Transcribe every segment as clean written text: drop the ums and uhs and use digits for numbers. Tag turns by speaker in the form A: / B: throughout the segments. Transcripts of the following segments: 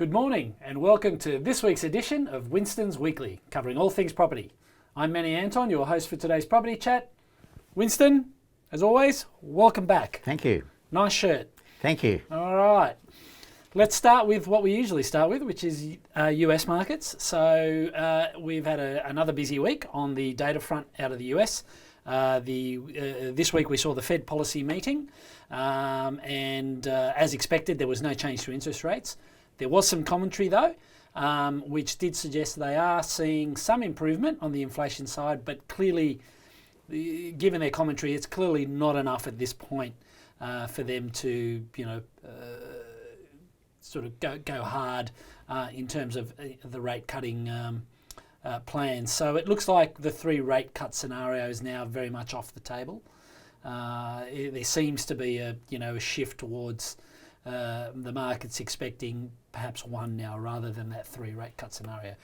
A: Good morning and welcome to this week's edition of Winston's Weekly, covering all things property. I'm Manny Anton, your host for today's property chat. Winston, as always, welcome back.
B: Thank you.
A: Nice shirt.
B: Thank you.
A: All right. Let's start with what we usually start with, which is US markets. So we've had another busy week on the data front out of the US. This week we saw the Fed policy meeting, and as expected, there was no change to interest rates. There was some commentary though, which did suggest they are seeing some improvement on the inflation side, but clearly, given their commentary, it's clearly not enough at this point for them to, sort of go hard in terms of the rate cutting plans. So it looks like the 3 rate cut scenario is now very much off the table. There seems to be a shift towards the market's expecting perhaps 1 now rather than that 3 rate cut scenario.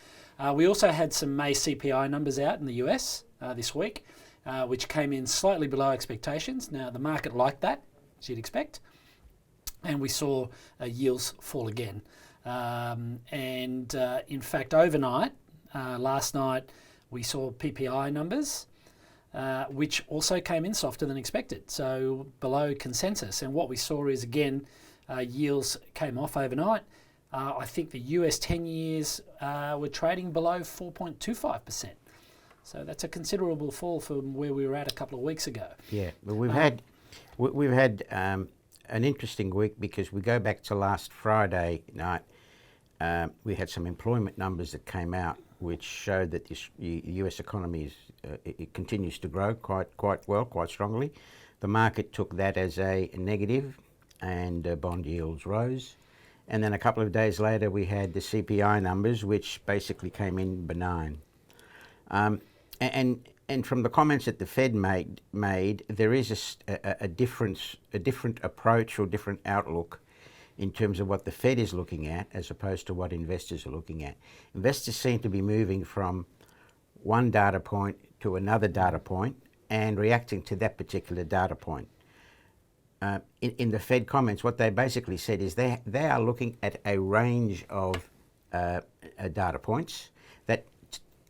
A: We also had some May CPI numbers out in the US this week, which came in slightly below expectations. Now the market liked that, as you'd expect, and we saw yields fall again. In fact, overnight, last night, we saw PPI numbers, which also came in softer than expected, so below consensus. And what we saw is, again, yields came off overnight. I think the US 10 years were trading below 4.25%. So that's a considerable fall from where we were at a couple of weeks ago.
B: Yeah, well, we've had an interesting week because we go back to last Friday night. We had some employment numbers that came out which showed that the US economy it continues to grow quite well, quite strongly. The market took that as a negative, and bond yields rose. And then a couple of days later, we had the CPI numbers, which basically came in benign. And from the comments that the Fed made, there is a different approach or different outlook in terms of what the Fed is looking at as opposed to what investors are looking at. Investors seem to be moving from one data point to another data point and reacting to that particular data point. In the Fed comments, what they basically said is they are looking at a range of data points that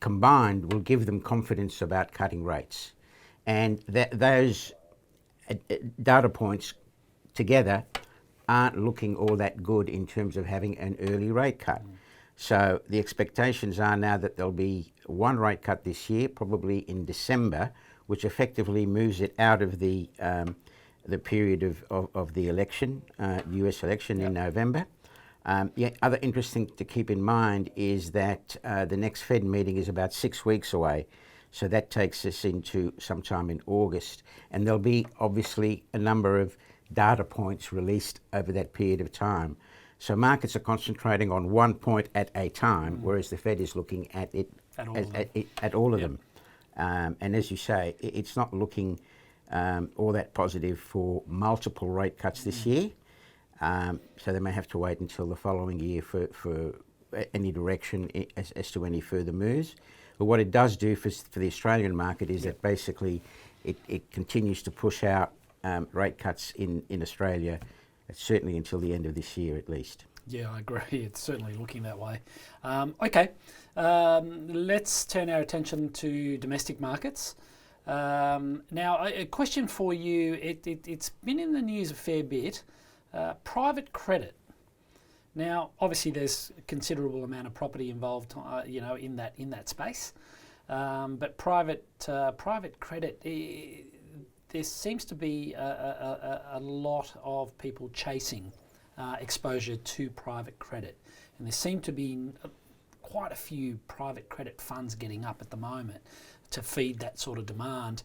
B: combined will give them confidence about cutting rates. And those data points together aren't looking all that good in terms of having an early rate cut. So the expectations are now that there'll be 1 rate cut this year, probably in December, which effectively moves it out of the period of the election, US election in November. Other interesting to keep in mind is that the next Fed meeting is about 6 weeks away. So that takes us into sometime in August. And there'll be obviously a number of data points released over that period of time. So markets are concentrating on 1 point at a time, whereas the Fed is looking at it at all of them. And as you say, it's not looking all that positive for multiple rate cuts this year. So they may have to wait until the following year for any direction as to any further moves. But what it does do for the Australian market is that basically it continues to push out rate cuts in Australia, certainly until the end of this year at least.
A: Yeah, I agree. It's certainly looking that way. Let's turn our attention to domestic markets. Now, a question for you. It's been in the news a fair bit. Private credit. Now, obviously, there's a considerable amount of property involved, in that space. But private credit, there seems to be a lot of people chasing exposure to private credit, and there seem to be quite a few private credit funds getting up at the moment to feed that sort of demand.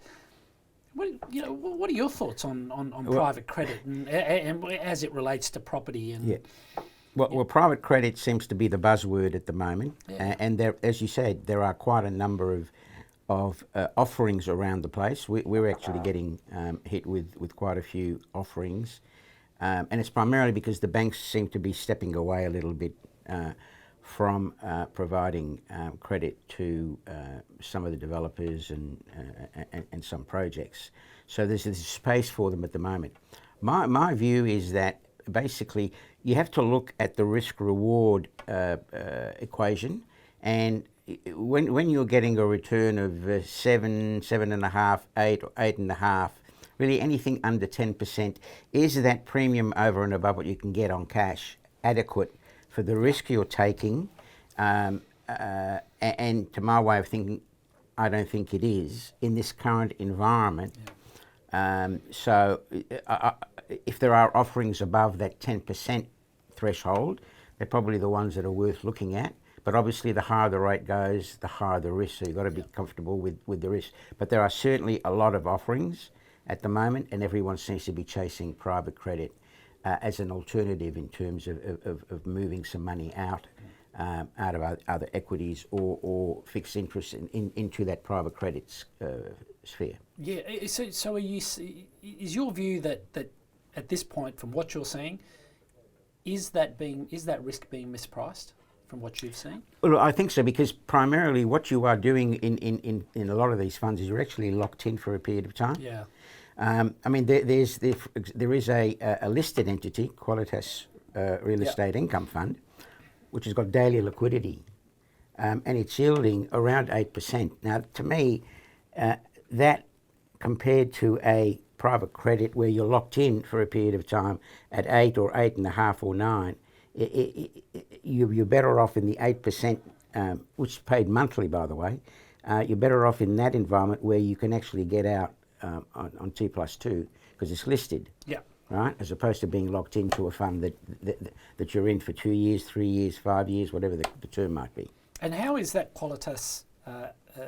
A: What are your thoughts on private credit and as it relates to property?
B: Well, private credit seems to be the buzzword at the moment, and there, as you said, there are quite a number of offerings around the place. We're actually getting hit with quite a few offerings, and it's primarily because the banks seem to be stepping away a little bit from providing credit to some of the developers and some projects. So there's space for them at the moment. My view is that basically you have to look at the risk-reward equation, and when you're getting a return of 7.5, 8, or 8.5, really anything under 10%, is that premium over and above what you can get on cash adequate for the risk you're taking? And to my way of thinking, I don't think it is in this current environment. So if there are offerings above that 10% threshold, they're probably the ones that are worth looking at. But obviously the higher the rate goes, the higher the risk, so you've got to be comfortable with the risk. But there are certainly a lot of offerings at the moment, and everyone seems to be chasing private credit as an alternative in terms of moving some money out of other equities or fixed interest into that private credit sphere.
A: Yeah, so is your view that at this point, from what you're seeing, is that risk being mispriced from what you've seen?
B: Well, I think so, because primarily what you are doing in a lot of these funds is you're actually locked in for a period of time.
A: Yeah.
B: I mean, there is a listed entity, Qualitas Real Estate Income Fund, which has got daily liquidity, and it's yielding around 8%. Now, to me, that compared to a private credit where you're locked in for a period of time at 8 or 8.5 or 9, you're better off in the 8%, which is paid monthly, by the way. You're better off in that environment where you can actually get out on T+2 because it's listed.
A: Yeah.
B: Right, as opposed to being locked into a fund that you're in for 2 years, 3 years, 5 years, whatever the term might be.
A: And how is that Qualitas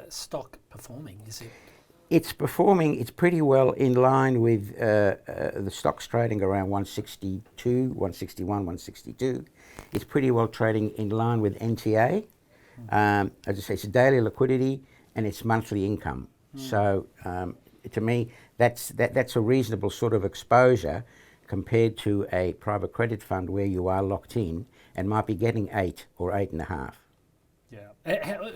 A: stock performing? Is it?
B: It's performing. It's pretty well in line with the stocks trading around 162, 161, 162. It's pretty well trading in line with NTA. As I say, it's a daily liquidity and it's monthly income. So to me, that's a reasonable sort of exposure compared to a private credit fund where you are locked in and might be getting 8 or 8.5.
A: Yeah.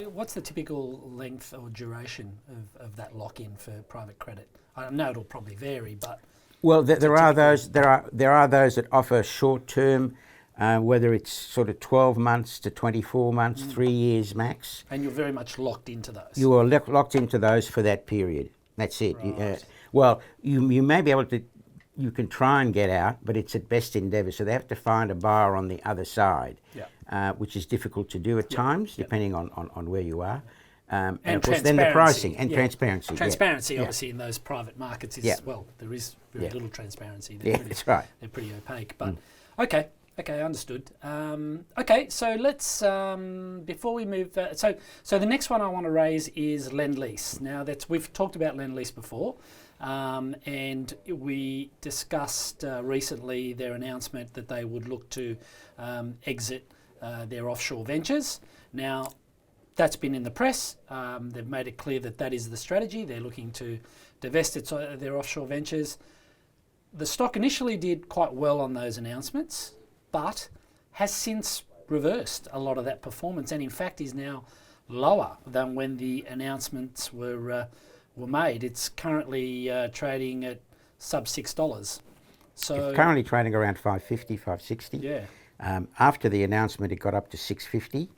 A: What's the typical length or duration of that lock-in for private credit? I know it'll probably vary, but
B: well, there are those that offer short-term, whether it's sort of 12 months to 24 months, 3 years max.
A: And you're very much locked into those.
B: You are locked into those for that period. That's it.
A: Right.
B: Well, you may be able to, you can try and get out, but it's at best endeavour. So they have to find a buyer on the other side, which is difficult to do at times, depending on where you are.
A: And
B: of course, then the pricing and transparency.
A: Transparency, obviously, in those private markets is, well, there is very little transparency.
B: That's right.
A: They're pretty opaque. But okay, understood. Okay, so let's, before we move, so the next one I want to raise is Lendlease. Now, we've talked about Lendlease before, and we discussed recently their announcement that they would look to exit their offshore ventures. Now, that's been in the press. They've made it clear that is the strategy. They're looking to divest their offshore ventures. The stock initially did quite well on those announcements, but has since reversed a lot of that performance, and in fact is now lower than when the announcements were made. It's currently trading at sub $6. So
B: it's currently trading around 550, 560.
A: Yeah.
B: After the announcement, it got up to 650.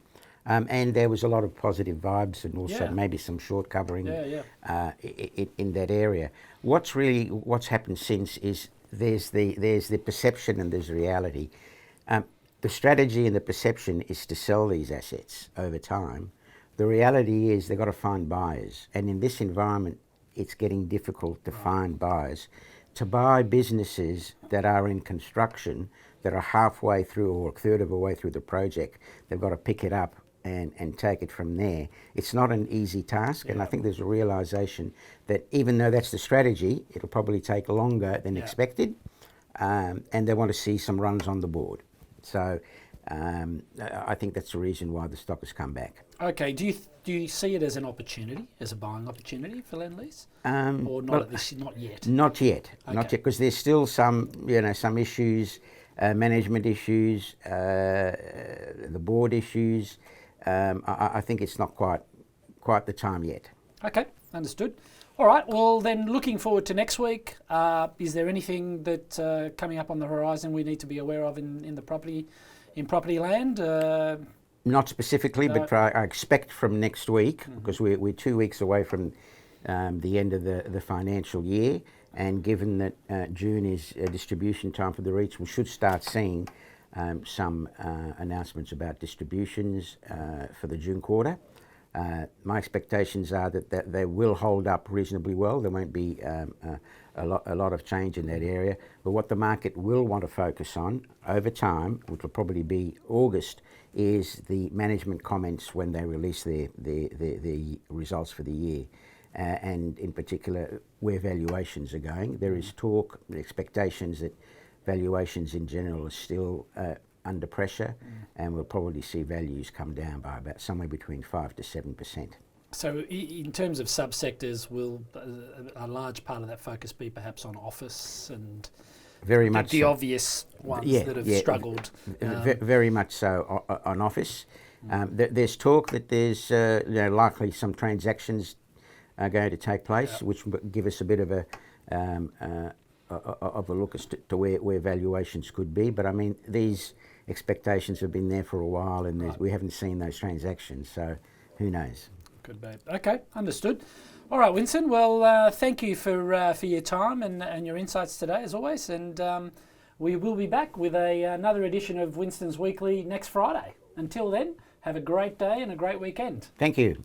B: And there was a lot of positive vibes and also maybe some short covering in that area. What's happened since is there's the perception and there's reality. The strategy and the perception is to sell these assets over time. The reality is they've got to find buyers. And in this environment, it's getting difficult to find buyers. To buy businesses that are in construction, that are halfway through or a third of a way through the project, they've got to pick it up and take it from there. It's not an easy task, and I think there's a realisation that even though that's the strategy, it'll probably take longer than expected, and they want to see some runs on the board. So I think that's the reason why the stock has come back.
A: Okay, do you see it as an opportunity, as a buying opportunity for Lendlease, or not? Not yet.
B: Not yet,
A: Okay.
B: not yet, because there's still some issues, management issues, the board issues. I think it's not quite the time yet.
A: Okay, understood. All right. Well, then, looking forward to next week. Is there anything that coming up on the horizon we need to be aware of in property land?
B: Not specifically,
A: No.
B: but I expect from next week, because we're 2 weeks away from the end of the financial year, and given that June is a distribution time for the REITs, we should start seeing some announcements about distributions for the June quarter. My expectations are that they will hold up reasonably well. There won't be a lot of change in that area. But what the market will want to focus on over time, which will probably be August, is the management comments when they release the results for the year. And in particular, where valuations are going. There is talk, the expectations that valuations in general are still under pressure, and we'll probably see values come down by about somewhere between 5 to 7%.
A: So, in terms of subsectors, will a large part of that focus be perhaps on office and
B: Very much
A: the
B: so.
A: obvious ones that have struggled?
B: Very much so on office. There's talk that there's likely some transactions are going to take place, which will give us a bit of a look as to where valuations could be. But I mean, these expectations have been there for a while, and we haven't seen those transactions, so who knows?
A: Could be. Okay, understood. All right, Winston. Well, thank you for your time and your insights today, as always. And we will be back with another edition of Winston's Weekly next Friday. Until then, have a great day and a great weekend.
B: Thank you.